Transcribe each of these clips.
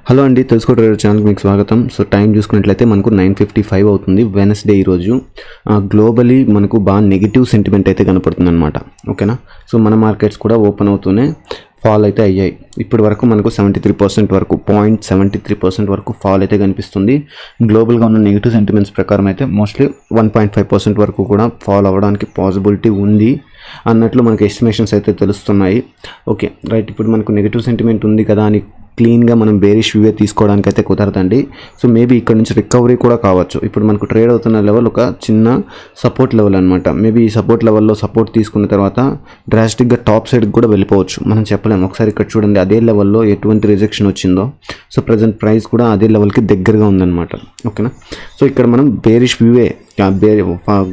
Hello అండి, తెలుసుకో trader ఛానల్కి మీకు స్వాగతం. సో టైం చూసుకున్నట్లయితే మనకు 9:55 అవుతుంది వెనస్డే ఈరోజు. గ్లోబలీ మనకు బాగా నెగిటివ్ సెంటిమెంట్ అయితే కనపడుతుంది అనమాట. ఓకేనా. సో మన మార్కెట్స్ కూడా ఓపెన్ అవుతూనే ఫాల్ అయితే అయ్యాయి. ఇప్పటి వరకు మనకు 73% వరకు 0.73% వరకు ఫాల్ అయితే కనిపిస్తుంది. గ్లోబల్గా ఉన్న నెగిటివ్ సెంటిమెంట్స్ ప్రకారం అయితే మోస్ట్లీ 1.5% వరకు కూడా ఫాల్ అవ్వడానికి పాసిబిలిటీ ఉంది అన్నట్లు మనకు ఎస్టిమేషన్స్ అయితే తెలుస్తున్నాయి. Okay right. ఇప్పుడు మనకు నెగిటివ్ సెంటిమెంట్ ఉంది కదా అని క్లీన్గా మనం బేరిష్ వ్యూ తీసుకోవడానికి అయితే కుదరదండి. సో మేబీ ఇక్కడ నుంచి రికవరీ కూడా కావచ్చు. ఇప్పుడు మనకు ట్రేడ్ అవుతున్న లెవెల్ ఒక చిన్న సపోర్ట్ లెవెల్ అనమాట. మేబీ ఈ సపోర్ట్ లెవెల్లో సపోర్ట్ తీసుకున్న తర్వాత డ్రాస్టిక్గా టాప్ సైడ్కి కూడా వెళ్ళిపోవచ్చు, మనం చెప్పలేము. ఒకసారి ఇక్కడ చూడండి, అదే లెవెల్లో ఎటువంటి రిజెక్షన్ వచ్చిందో సో ప్రజెంట్ ప్రైస్ కూడా అదే లెవెల్కి దగ్గరగా ఉందన్నమాట. ఓకేనా. సో ఇక్కడ మనం బేరిష్ వ్యూవే,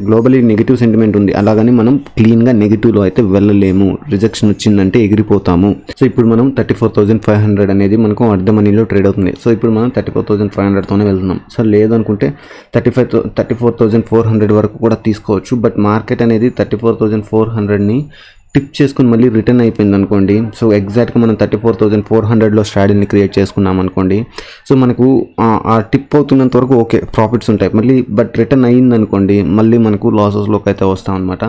గ్లోబలీ నెగిటివ్ సెంటిమెంట్ ఉంది, అలాగని మనం క్లీన్గా నెగిటివ్లో అయితే వెళ్ళలేము. రిజెక్షన్ వచ్చిందంటే ఎగిరిపోతాము. సో ఇప్పుడు మనం 34,500 అనేది మనకు అర్ధ మనీలో ట్రేడ్ అవుతుంది. సో ఇప్పుడు మనం 34,500తోనే వెళ్తున్నాం. సో లేదనుకుంటే 34,400 వరకు కూడా తీసుకోవచ్చు. బట్ మార్కెట్ అనేది 34,400ని టిప్ చేసుకుని మళ్ళీ రిటర్న్ అయిపోయింది అనుకోండి. సో ఎగ్జాక్ట్గా మనం 34,400లో స్ట్రాటజీని క్రియేట్ చేసుకున్నాం అనుకోండి. సో మనకు ఆ టిప్ అవుతున్నంత వరకు ఓకే ప్రాఫిట్స్ ఉంటాయి మళ్ళీ. బట్ రిటర్న్ అయ్యింది అనుకోండి, మళ్ళీ మనకు లాసెస్లోకి అయితే వస్తాం అనమాట.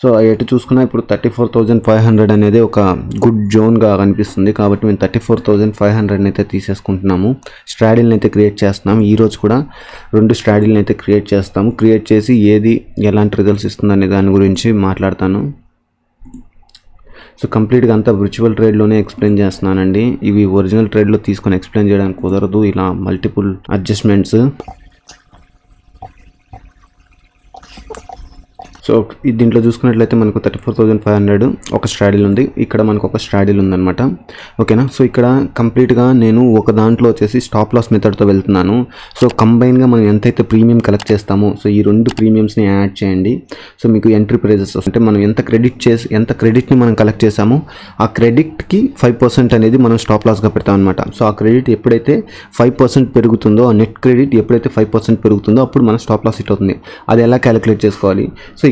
సో ఎటు చూసుకున్నా ఇప్పుడు 34,500 అనేది ఒక గుడ్ జోన్గా కనిపిస్తుంది. కాబట్టి మేము 34,500 అయితే తీసేసుకుంటున్నాము. స్ట్రాటజీని అయితే క్రియేట్ చేస్తున్నాం. ఈరోజు కూడా 2 స్ట్రాటజీని అయితే క్రియేట్ చేస్తాము. క్రియేట్ చేసి ఏది ఎలాంటి రిజల్ట్స్ ఇస్తుందనే దాని గురించి మాట్లాడతాను. సో కంప్లీట్గా అంతా విర్చువల్ ట్రేడ్లోనే ఎక్స్ప్లెయిన్ చేస్తున్నానండి. ఇవి ఒరిజినల్ ట్రేడ్లో తీసుకొని ఎక్స్ప్లెయిన్ చేయడానికి కుదరదు, ఇలా మల్టిపుల్ అడ్జస్ట్మెంట్స్. సో దీంట్లో చూసుకున్నట్లయితే మనకు 34,500 ఒక స్ట్రాటజీ ఉంది, ఇక్కడ మనకు ఒక స్ట్రాటజీ ఉందన్నమాట. ఓకేనా. సో ఇక్కడ కంప్లీట్గా నేను ఒక దాంట్లో వచ్చేసి స్టాప్ లాస్ మెథడ్తో వెళ్తున్నాను. సో కంబైన్గా మనం ఎంతైతే ప్రీమియం కలెక్ట్ చేస్తామో సో ఈ 2 ప్రీమియమ్స్ని యాడ్ చేయండి. సో మీకు ఎంట్రీ ప్రైజెస్ అంటే మనం ఎంత క్రెడిట్ని మనం కలెక్ట్ చేసామో ఆ క్రెడిట్కి 5% అనేది మనం స్టాప్ లాస్గా పెడతాం అనమాట. సో ఆ క్రెడిట్ ఎప్పుడైతే 5% పెరుగుతుందో, ఆ నెట్ క్రెడిట్ ఎప్పుడైతే 5% పెరుగుతుందో అప్పుడు మన స్టాప్ లాస్ హిట్ అవుతుంది. అది ఎలా క్యాలిక్యులేట్ చేసుకోవాలి? సో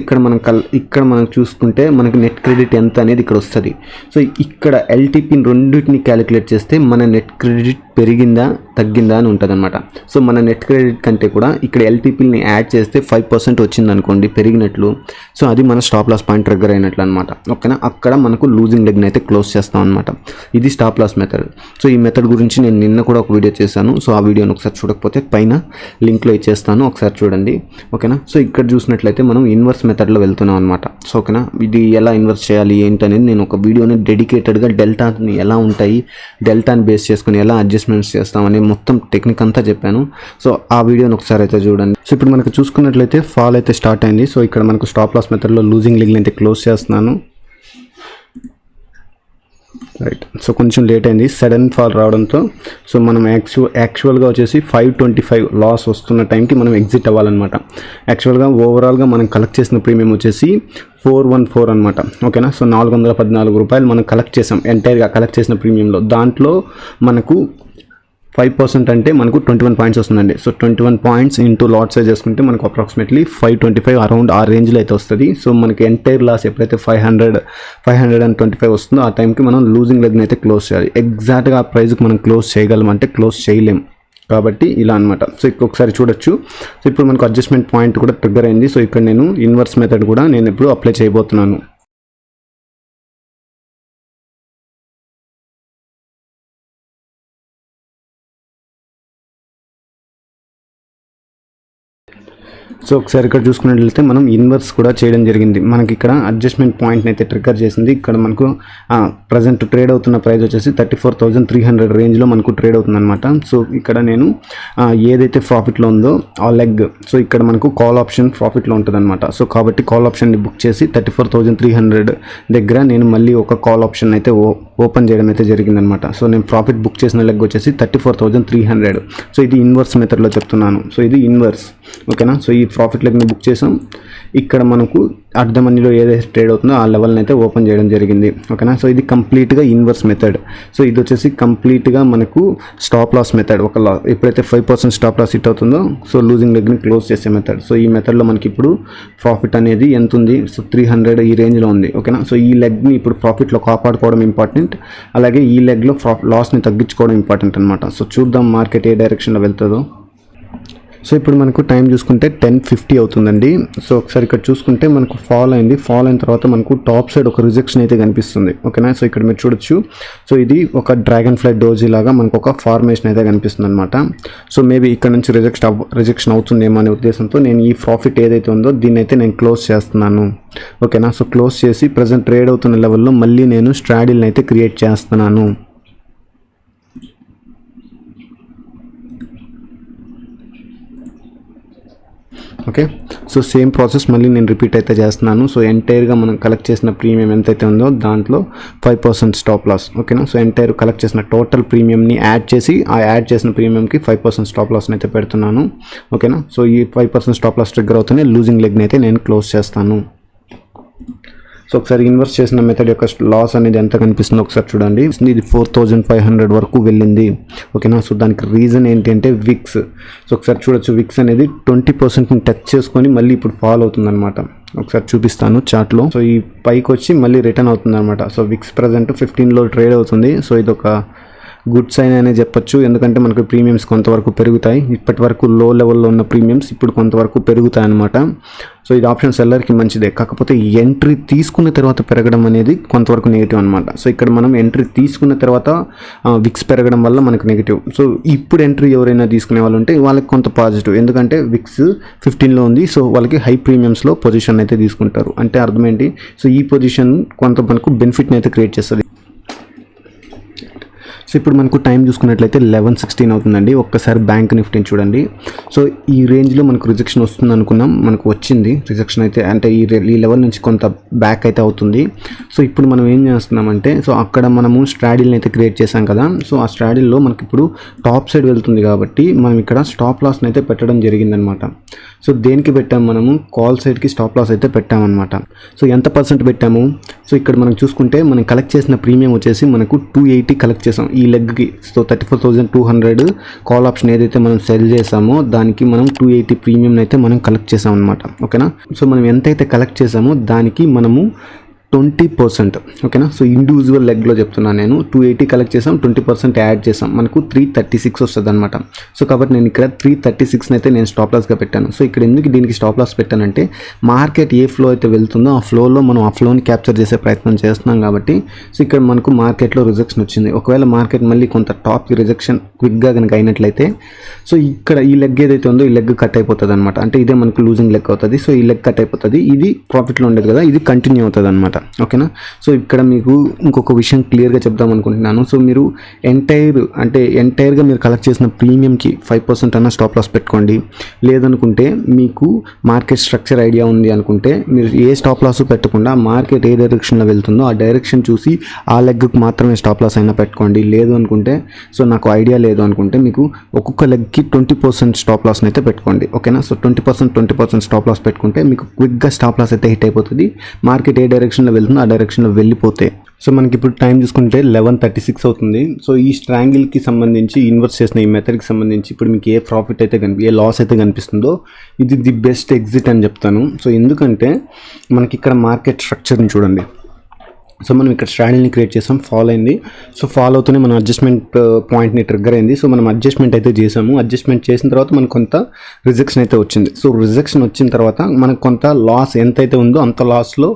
ఇక్కడ మనం చూసుకుంటే మనకి నెట్ క్రెడిట్ ఎంత అనేది ఇక్కడ వస్తుంది. సో ఇక్కడ ఎల్టీపీని రెండింటిని క్యాలిక్యులేట్ చేస్తే మన నెట్ క్రెడిట్ పెరిగిందా తగ్గిందా అని ఉంటుంది అనమాట. సో మన నెట్ క్రెడిట్ కంటే కూడా ఇక్కడ ఎల్టీపీని యాడ్ చేస్తే 5% వచ్చింది అనుకోండి పెరిగినట్లు. సో అది మన స్టాప్ లాస్ పాయింట్ ట్రిగ్గర్ అయినట్లు అనమాట. ఓకేనా. అక్కడ మనకు లూజింగ్ లెగ్ని అయితే క్లోజ్ చేస్తాం అనమాట. ఇది స్టాప్ లాస్ మెథడ్. సో ఈ మెథడ్ గురించి నేను నిన్న కూడా ఒక వీడియో చేశాను. సో ఆ వీడియోని ఒకసారి చూడకపోతే పైన లింక్లో ఇచ్చేస్తాను, ఒకసారి చూడండి. ఓకేనా. సో ఇక్కడ చూసినట్లయితే మనం ఇన్వర్స్ మెథడ్లో వెళ్తున్నాం అనమాట. సో ఓకేనా. ఇది ఎలా ఇన్వర్స్ చేయాలి ఏంటి అనేది నేను ఒక వీడియోని డెడికేటెడ్గా డెల్టాని ఎలా ఉంటాయి, డెల్టాని బేస్ చేసుకుని ఎలా అడ్జస్ట్మెంట్స్ చేస్తామని మొత్తం టెక్నిక్ అంతా చెప్పాను. సో ఆ వీడియోని ఒకసారి అయితే చూడండి. సో ఇప్పుడు మనకు చూసుకున్నట్లయితే ఫాల్ అయితే స్టార్ట్ అయింది. సో ఇక్కడ మనకు స్టాప్ లాస్ మెథడ్లో లూజింగ్ లెగ్ని అయితే క్లోజ్ చేస్తున్నాను. రైట్. సో కొంచెం లేట్ అయింది సడన్ ఫాల్ రావడంతో. సో మనం యాక్చువల్గా వచ్చేసి 525 లాస్ వస్తున్న టైంకి మనం ఎగ్జిట్ అవ్వాలన్నమాట. యాక్చువల్గా ఓవరాల్గా మనం కలెక్ట్ చేసిన ప్రీమియం వచ్చేసి 414 అనమాట. ఓకేనా. సో 414 రూపాయలు మనం కలెక్ట్ చేసాం ఎంటైర్గా కలెక్ట్ చేసిన ప్రీమియంలో. దాంట్లో మనకు 5% అంటే మనకు 21 పాయింట్స్ వస్తుందండి. So 21 points into lot size చేసుకుంటే మనకు అప్రాక్సిమేట్లీ 525 అరౌండ్ ఆ రేంజ్లో అయితే వస్తుంది. సో మనకి ఎంటైర్ లాస్ ఎప్పుడైతే 525 వస్తుందో ఆ టైంకి మనం లూజింగ్ లెగ్ని అయితే క్లోజ్ చేయాలి. ఎగ్జాక్ట్గా ఆ ప్రైస్కి మనం క్లోజ్ చేయగలమంటే క్లోజ్ చేయలేం. కాబట్టి ఇలా అనమాట. సో ఒకసారి చూడొచ్చు. సో ఇప్పుడు మనకు అడ్జస్ట్మెంట్ పాయింట్ కూడా ట్రిగ్గర్ అయింది. సో ఇక్కడ నేను ఇన్వర్స్ మెథడ్ కూడా నేను ఇప్పుడు అప్లై చేయబోతున్నాను. సో ఒకసారి ఇక్కడ చూసుకున్నట్లయితే మనం ఇన్వర్స్ కూడా చేయడం జరిగింది. మనకి ఇక్కడ అడ్జస్ట్మెంట్ పాయింట్ని అయితే ట్రిగ్గర్ చేసింది. ఇక్కడ మనకు ప్రజెంట్ ట్రేడ్ అవుతున్న ప్రైస్ వచ్చేసి 34,300 రేంజ్లో మనకు ట్రేడ్ అవుతుంది అనమాట. సో ఇక్కడ నేను ఏదైతే ప్రాఫిట్లో ఉందో ఆ లెగ్, సో ఇక్కడ మనకు కాల్ ఆప్షన్ ప్రాఫిట్లో ఉంటుంది అనమాట. సో కాబట్టి కాల్ ఆప్షన్ని బుక్ చేసి 34,300 దగ్గర నేను మళ్ళీ ఒక కాల్ ఆప్షన్ అయితే ఓపెన్ చేయడం అయితే జరిగిందనమాట. సో నేను ప్రాఫిట్ బుక్ చేసిన లెగ్ వచ్చేసి 34,300. సో ఇది ఇన్వర్స్ మెథడ్లో చెప్తున్నాను. సో ఇది ఇన్వర్స్. ఓకేనా. సో ఈ ప్రాఫిట్ లెగ్ని బుక్ చేసాం. ఇక్కడ మనకు అట్ ద మనీలో ఏదైతే ట్రేడ్ అవుతుందో ఆ లెవెల్ని అయితే ఓపెన్ చేయడం జరిగింది. ఓకేనా, సో ఇది కంప్లీట్గా ఇన్వర్స్ మెథడ్. సో ఇది వచ్చేసి కంప్లీట్గా మనకు స్టాప్ లాస్ మెథడ్. ఎప్పుడైతే 5% స్టాప్ లాస్ హిట్ అవుతుందో సో లూజింగ్ లెగ్ని క్లోజ్ చేసే మెథడ్. సో ఈ మెథడ్లో మనకి ఇప్పుడు ప్రాఫిట్ అనేది ఎంత ఉంది, సో 300 ఈ రేంజ్లో ఉంది. ఓకేనా, సో ఈ లెగ్ని ఇప్పుడు ప్రాఫిట్లో కాపాడుకోవడం ఇంపార్టెంట్, అలాగే ఈ లెగ్లో లాస్ని తగ్గించుకోవడం ఇంపార్టెంట్ అనమాట. సో చూద్దాం మార్కెట్ ఏ డైరెక్షన్లో వెళ్తుందో. సో ఇప్పుడు మనకు టైం చూసుకుంటే 10:50 అవుతుందండి. సో ఒకసారి ఇక్కడ చూసుకుంటే మనకు ఫాల్ అయింది. ఫాల్ అయిన తర్వాత మనకు టాప్ సైడ్ ఒక రిజెక్షన్ అయితే కనిపిస్తుంది. ఓకేనా, సో ఇక్కడ మీరు చూడొచ్చు. సో ఇది ఒక డ్రాగన్ ఫ్లై డోజీ లాగా మనకు ఒక ఫార్మేషన్ అయితే కనిపిస్తుంది అనమాట. సో మేబీ ఇక్కడ నుంచి రిజెక్షన్ అవుతుందేమో అనే ఉద్దేశంతో నేను ఈ ప్రాఫిట్ ఏదైతే ఉందో దీన్ని అయితే నేను క్లోజ్ చేస్తున్నాను. ఓకేనా, సో క్లోజ్ చేసి ప్రజెంట్ ట్రేడ్ అవుతున్న లెవెల్లో మళ్ళీ నేను స్ట్రాడిల్ని అయితే క్రియేట్ చేస్తున్నాను. ఓకే, సో సేమ్ ప్రాసెస్ మళ్ళీ నేను రిపీట్ అయితే చేస్తున్నాను. సో ఎంటైర్గా మనం కలెక్ట్ చేసిన ప్రీమియం ఎంతైతే ఉందో దాంట్లో 5% స్టాప్ లాస్. ఓకేనా, సో ఎంటైర్ కలెక్ట్ చేసిన టోటల్ ప్రీమియంని యాడ్ చేసి ఆ యాడ్ చేసిన ప్రీమియంకి 5% స్టాప్ లాస్ని అయితే పెడుతున్నాను. ఓకేనా, సో ఈ 5% స్టాప్ లాస్ ట్రిగ్గర్ అవుతూనే లూజింగ్ లెగ్ని అయితే నేను క్లోజ్ చేస్తాను. సో ఒకసారి ఇన్వెస్ట్ చేసిన మెథడ్ యొక్క లాస్ అనేది ఎంత కనిపిస్తుందో ఒకసారి చూడండి. ఇది 4500 వరకు వెళ్ళింది. ఓకేనా, సో దానికి రీజన్ ఏంటి అంటే విక్స్. సో ఒకసారి చూడొచ్చు, విక్స్ అనేది 20%ని టచ్ చేసుకొని మళ్ళీ ఇప్పుడు ఫాల్ అవుతుంది అనమాట. ఒకసారి చూపిస్తాను చార్ట్లో. సో ఈ పైకి వచ్చి మళ్ళీ రిటర్న్ అవుతుంది అనమాట. సో విక్స్ ప్రజెంట్ 15లో ట్రేడ్ అవుతుంది. సో ఇది ఒక గుడ్ సైన్ అనే చెప్పొచ్చు, ఎందుకంటే మనకు ప్రీమియమ్స్ కొంతవరకు పెరుగుతాయి. ఇప్పటి వరకు లో లెవెల్లో ఉన్న ప్రీమియమ్స్ ఇప్పుడు కొంతవరకు పెరుగుతాయి అన్నమాట. సో ఇది ఆప్షన్ సెల్లర్కి మంచిదే, కాకపోతే ఎంట్రీ తీసుకున్న తర్వాత పెరగడం అనేది కొంతవరకు నెగిటివ్ అనమాట. సో ఇక్కడ మనం ఎంట్రీ తీసుకున్న తర్వాత విక్స్ పెరగడం వల్ల మనకు నెగిటివ్. సో ఇప్పుడు ఎంట్రీ ఎవరైనా తీసుకునే వాళ్ళు ఉంటే వాళ్ళకి కొంత పాజిటివ్, ఎందుకంటే విక్స్ 15లో ఉంది. సో వాళ్ళకి హై ప్రీమియమ్స్లో పొజిషన్ అయితే తీసుకుంటారు. అంటే అర్థం ఏంటి, సో ఈ పొజిషన్ కొంత మనకు బెనిఫిట్ని అయితే క్రియేట్ చేస్తుంది. సో ఇప్పుడు మనకు టైం చూసుకున్నట్లయితే 11:16 అవుతుందండి. ఒక్కసారి బ్యాంక్ నిఫ్టీని చూడండి. సో ఈ రేంజ్లో మనకు రిజెక్షన్ వస్తుంది అనుకున్నాం, మనకు వచ్చింది రిజెక్షన్ అయితే. అంటే ఈ లెవెల్ నుంచి కొంత బ్యాక్ అయితే అవుతుంది. సో ఇప్పుడు మనం ఏం చేస్తున్నామంటే, సో అక్కడ మనము స్ట్రాడిల్ని అయితే క్రియేట్ చేసాం కదా. సో ఆ స్ట్రాడిల్లో మనకి ఇప్పుడు టాప్ సైడ్ వెళ్తుంది కాబట్టి మనం ఇక్కడ స్టాప్ లాస్ని అయితే పెట్టడం జరిగిందనమాట. సో దేనికి పెట్టాము, మనము కాల్ సైడ్కి స్టాప్ లాస్ అయితే పెట్టామన్నమాట. సో ఎంత పర్సెంట్ పెట్టాము, సో ఇక్కడ మనం చూసుకుంటే మనం కలెక్ట్ చేసిన ప్రీమియం వచ్చేసి మనకు 280 కలెక్ట్ చేసాం ఈ లెగ్కి. సో 34,200 కాల్ ఆప్షన్ ఏదైతే మనం సెల్ చేసామో దానికి మనం 280 ప్రీమియం అయితే మనం కలెక్ట్ చేసాం అనమాట. ఓకేనా, సో మనం ఎంతైతే కలెక్ట్ చేసామో దానికి మనము 20%. ఓకేనా, సో ఇండివిజువల్ లెగ్లో చెప్తున్నాను నేను. 280 కలెక్ట్ చేసాం, 20% యాడ్ చేసాం, మనకు 336 వస్తుంది అనమాట. సో కాబట్టి నేను ఇక్కడ 336 అయితే నేను స్టాప్ లాస్గా పెట్టాను. సో ఇక్కడ ఎందుకు దీనికి స్టాప్ లాస్ పెట్టానంటే, మార్కెట్ ఏ ఫ్లో అయితే వెళ్తుందో ఆ ఫ్లోలో మనం ఆ ఫ్లోని క్యాప్చర్ చేసే ప్రయత్నం చేస్తున్నాం కాబట్టి. సో ఇక్కడ మనకు మార్కెట్లో రిజెక్షన్ వచ్చింది. ఒకవేళ మార్కెట్ మళ్ళీ కొంత టాప్కి రిజెక్షన్ క్విక్గా కనుక అయినట్లయితే, సో ఇక్కడ ఈ లెగ్ ఏదైతే ఉందో ఈ లెగ్ కట్ అయిపోతుంది అనమాట. అంటే ఇదే మనకు లూజింగ్ లెగ్ అవుతుంది. సో ఈ లెగ్ కట్ అయిపోతుంది, ఇది ప్రాఫిట్లో ఉండేది కదా, ఇది కంటిన్యూ అవుతుంది అనమాట. ఓకేనా, సో ఇక్కడ మీకు ఇంకొక విషయం క్లియర్గా చెప్దాం అనుకుంటున్నాను. సో మీరు ఎంటైర్గా మీరు కలెక్ట్ చేసిన ప్రీమియంకి 5% అన్న స్టాప్ లాస్ పెట్టుకోండి. లేదనుకుంటే మీకు మార్కెట్ స్ట్రక్చర్ ఐడియా ఉంది అనుకుంటే మీరు ఏ స్టాప్ లాస్ పెట్టకుండా మార్కెట్ ఏ డైరెక్షన్లో వెళ్తుందో ఆ డైరెక్షన్ చూసి ఆ లెగ్కి మాత్రమే స్టాప్ లాస్ అయినా పెట్టుకోండి. లేదు అనుకుంటే, సో నాకు ఐడియా లేదు అనుకుంటే మీకు ఒక్కొక్క లెగ్కి 20% స్టాప్ లాస్ని అయితే పెట్టుకోండి. ఓకేనా, సో 20% స్టాప్ లాస్ పెట్టుకుంటే మీకు క్విక్గా స్టాప్ లాస్ అయితే హిట్ అయిపోతుంది. మార్కెట్ ఏ డైరెక్షన్లో వెళ్తుందో ఆ డైరెక్షన్లో వెళ్ళిపోతే. సో మనకి ఇప్పుడు టైం చూసుకుంటే 11:36 అవుతుంది. సో ఈ స్ట్రాంగిల్కి సంబంధించి ఇన్వెస్ట్ చేసిన ఈ మెథడ్కి సంబంధించి ఇప్పుడు మీకు ఏ ప్రాఫిట్ అయితే ఏ లాస్ అయితే కనిపిస్తుందో ఇది ది బెస్ట్ ఎగ్జిట్ అని చెప్తాను. సో ఎందుకంటే మనకి ఇక్కడ మార్కెట్ స్ట్రక్చర్ని చూడండి. సో మనం ఇక్కడ స్ట్రాడిల్ని క్రియేట్ చేసాం, ఫాల్ అయింది. సో ఫాల్ అవుతూనే మనం అడ్జస్ట్మెంట్ పాయింట్ని ట్రిగ్గర్ అయింది. సో మనం అడ్జస్ట్మెంట్ అయితే చేసాము. అడ్జస్ట్మెంట్ చేసిన తర్వాత మనకు కొంత రిజెక్షన్ అయితే వచ్చింది. సో రిజెక్షన్ వచ్చిన తర్వాత మనకు కొంత లాస్ ఎంతైతే ఉందో అంత లాస్లో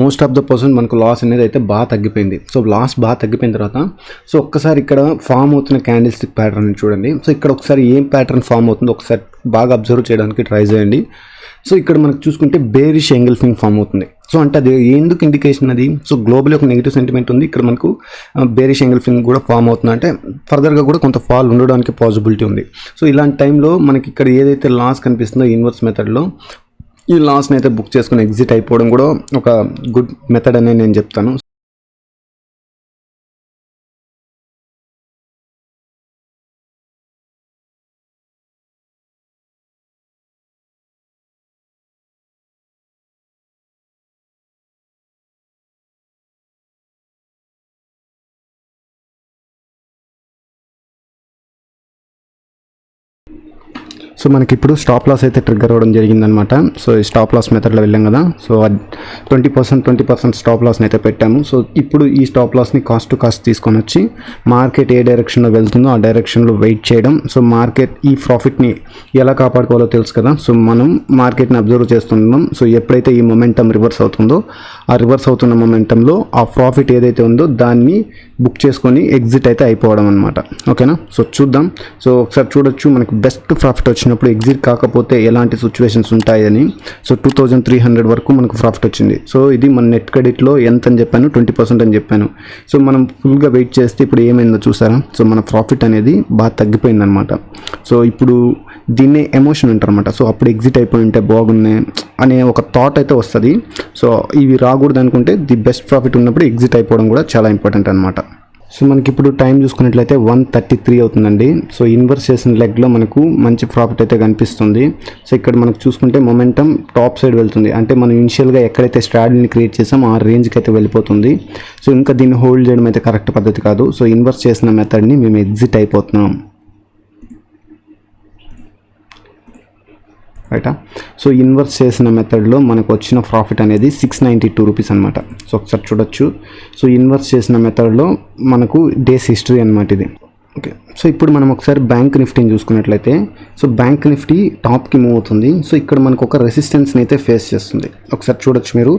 మోస్ట్ ఆఫ్ ద పర్సెంట్ మనకు లాస్ అనేది అయితే బాగా తగ్గిపోయింది. సో లాస్ బాగా తగ్గిపోయిన తర్వాత సో ఒక్కసారి ఇక్కడ ఫామ్ అవుతున్న క్యాండిల్ స్టిక్ ప్యాటర్న్ చూడండి. సో ఇక్కడ ఒకసారి ఏం ప్యాటర్న్ ఫామ్ అవుతుందో ఒకసారి బాగా అబ్జర్వ్ చేయడానికి ట్రై చేయండి. సో ఇక్కడ మనకు చూసుకుంటే బేరిష్ ఎంగల్ఫింగ్ ఫామ్ అవుతుంది. సో అంటే అది ఎందుకు ఇండికేషన్ అది, సో గ్లోబల్ ఒక నెగిటివ్ సెంటిమెంట్ ఉంది, ఇక్కడ మనకు బేరిష్ ఎంగల్ఫింగ్ కూడా ఫామ్ అవుతుంది, అంటే ఫర్దర్గా కూడా కొంత ఫాల్ ఉండడానికి పాసిబిలిటీ ఉంది. సో ఇలాంటి టైంలో మనకి ఇక్కడ ఏదైతే లాస్ కనిపిస్తుందో ఇన్వర్స్ మెథడ్లో ఈ లాస్ని అయితే బుక్ చేసుకుని ఎగ్జిట్ అయిపోవడం కూడా ఒక గుడ్ మెథడ్ అనే నేను చెప్తాను. సో మనకి ఇప్పుడు స్టాప్ లాస్ అయితే ట్రిగ్గర్ అవ్వడం జరిగిందనమాట. సో ఈ స్టాప్ లాస్ మెథడ్లో వెళ్ళాం కదా, సో 20% స్టాప్ లాస్ని అయితే పెట్టాము. సో ఇప్పుడు ఈ స్టాప్ లాస్ని కాస్ట్ టు కాస్ట్ తీసుకొని వచ్చి మార్కెట్ ఏ డైరెక్షన్లో వెళ్తుందో ఆ డైరెక్షన్లో వెయిట్ చేయడం. సో మార్కెట్ ఈ ప్రాఫిట్ని ఎలా కాపాడుకోవాలో తెలుసు కదా, సో మనం మార్కెట్ని అబ్జర్వ్ చేస్తున్నాం. సో ఎప్పుడైతే ఈ మొమెంటం రివర్స్ అవుతుందో ఆ రివర్స్ అవుతున్న మొమెంటంలో ఆ ప్రాఫిట్ ఏదైతే ఉందో దాన్ని బుక్ చేసుకొని ఎగ్జిట్ అయితే అయిపోవడం అనమాట. ఓకేనా, సో చూద్దాం. సో ఒకసారి చూడొచ్చు మనకు బెస్ట్ ప్రాఫిట్ వచ్చినప్పుడు ఎగ్జిట్ కాకపోతే ఎలాంటి సిచ్యువేషన్స్ ఉంటాయని. సో 2300 వరకు మనకు ప్రాఫిట్ వచ్చింది. సో ఇది మన నెట్ క్రెడిట్లో ఎంత అని చెప్పాను, 20% అని చెప్పాను. సో మనం ఫుల్గా వెయిట్ చేస్తే ఇప్పుడు ఏమైందో చూసారా. సో మన ప్రాఫిట్ అనేది బాగా తగ్గిపోయిందనమాట. సో ఇప్పుడు దీన్నే ఎమోషన్ అంటారనమాట. సో అప్పుడు ఎగ్జిట్ అయిపోయి ఉంటే బాగున్నాయి అనే ఒక థాట్ అయితే వస్తుంది. సో ఇవి రాకూడదు అనుకుంటే ది బెస్ట్ ప్రాఫిట్ ఉన్నప్పుడు ఎగ్జిట్ అయిపోవడం కూడా చాలా ఇంపార్టెంట్ అనమాట. సో మనకి ఇప్పుడు టైం చూసుకున్నట్లయితే 1:33 అవుతుందండి. సో ఇన్వర్స్ చేసిన లెగ్లో మనకు మంచి ప్రాఫిట్ అయితే కనిపిస్తుంది. సో ఇక్కడ మనకు చూసుకుంటే మొమెంటం టాప్ సైడ్ వెళ్తుంది, అంటే మనం ఇనిషియల్గా ఎక్కడైతే స్ట్రాటజీని క్రియేట్ చేసామో ఆ రేంజ్కి అయితే వెళ్ళిపోతుంది. సో ఇంకా దీన్ని హోల్డ్ చేయడం అయితే కరెక్ట్ పద్ధతి కాదు. సో ఇన్వర్స్ చేసిన మెథడ్ని మేము ఎగ్జిట్ అయిపోతున్నాం రైటా. సో ఇన్వర్స్ చేసిన మెథడ్లో మనకు వచ్చిన ప్రాఫిట్ అనేది 692 రూపీస్ అనమాట. సో ఒకసారి చూడొచ్చు. సో ఇన్వర్స్ చేసిన మెథడ్లో మనకు డేస్ హిస్టరీ అనమాట ఇది. ఓకే, సో ఇప్పుడు మనం ఒకసారి బ్యాంక్ నిఫ్టీని చూసుకున్నట్లయితే, సో బ్యాంక్ నిఫ్టీ టాప్కి మూవ్ అవుతుంది. సో ఇక్కడ మనకు ఒక రెసిస్టెన్స్ని అయితే ఫేస్ చేస్తుంది. ఒకసారి చూడొచ్చు మీరు,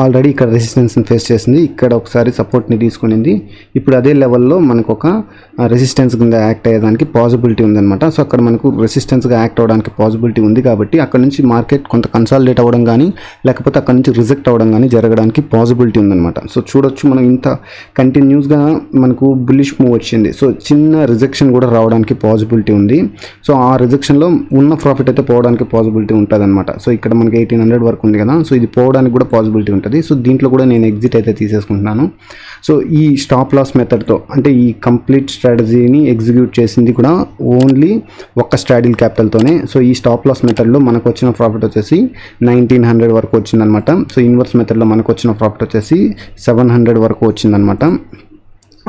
ఆల్రెడీ ఇక్కడ రెసిస్టెన్స్ని ఫేస్ చేసింది, ఇక్కడ ఒకసారి సపోర్ట్ని తీసుకునింది. ఇప్పుడు అదే లెవెల్లో మనకు ఒక రెసిస్టెన్స్ కింద యాక్ట్ అయ్యేదానికి పాసిబిలిటీ ఉందన్నమాట. సో అక్కడ మనకు రెసిస్టెన్స్గా యాక్ట్ అవ్వడానికి పాసిబిలిటీ ఉంది కాబట్టి అక్కడ నుంచి మార్కెట్ కొంత కన్సాలిడేట్ అవ్వడం కానీ లేకపోతే అక్కడ నుంచి రిజెక్ట్ అవ్వడం కానీ జరగడానికి పాసిబిలిటీ ఉందన్నమాట. సో చూడొచ్చు మనం ఇంత కంటిన్యూస్గా మనకు బుల్లిష్ మూవ్ వచ్చింది. సో చిన్న రిజెక్షన్ కూడా రావడానికి పాసిబిలిటీ ఉంది. సో ఆ రిజెక్షన్లో ఉన్న ప్రాఫిట్ అయితే పోవడానికి పాసిబిలిటీ ఉంటుంది అనమాట. సో ఇక్కడ మనకి 1800 వరకు ఉంది కదా, సో ఇది పోవడానికి కూడా పాసిబిలిటీ ఉంటుంది. సో దీంట్లో కూడా నేను ఎగ్జిట్ అయితే తీసేసుకుంటున్నాను. సో ఈ స్టాప్ లాస్ మెథడ్తో అంటే ఈ కంప్లీట్ స్ట్రాటజీని ఎగ్జిక్యూట్ చేసింది కూడా ఓన్లీ ఒక్క స్ట్రాడిల్ క్యాపిటల్తోనే. సో ఈ స్టాప్ లాస్ మెథడ్లో మనకు వచ్చిన ప్రాఫిట్ వచ్చేసి 1900 వరకు వచ్చిందనమాట. సో ఇన్వర్స్ మెథడ్లో మనకు వచ్చిన ప్రాఫిట్ వచ్చేసి 700 వరకు వచ్చిందనమాట.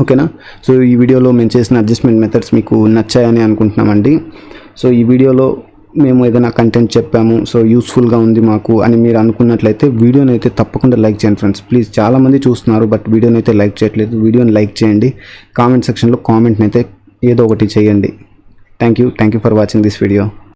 ఓకేనా, సో ఈ వీడియోలో మేము చేసిన అడ్జస్ట్మెంట్ మెథడ్స్ మీకు నచ్చాయని అనుకుంటున్నామండి. సో ఈ వీడియోలో మేము ఏదైనా కంటెంట్ చెప్పాము, సో యూస్ఫుల్గా ఉంది మాకు అని మీరు అనుకున్నట్లయితే వీడియోని అయితే తప్పకుండా లైక్ చేయండి ఫ్రెండ్స్. ప్లీజ్, చాలామంది చూస్తున్నారు బట్ వీడియోని అయితే లైక్ చేయట్లేదు. వీడియోని లైక్ చేయండి, కామెంట్ సెక్షన్లో కామెంట్ని అయితే ఏదో ఒకటి చేయండి. Thank you for watching this video.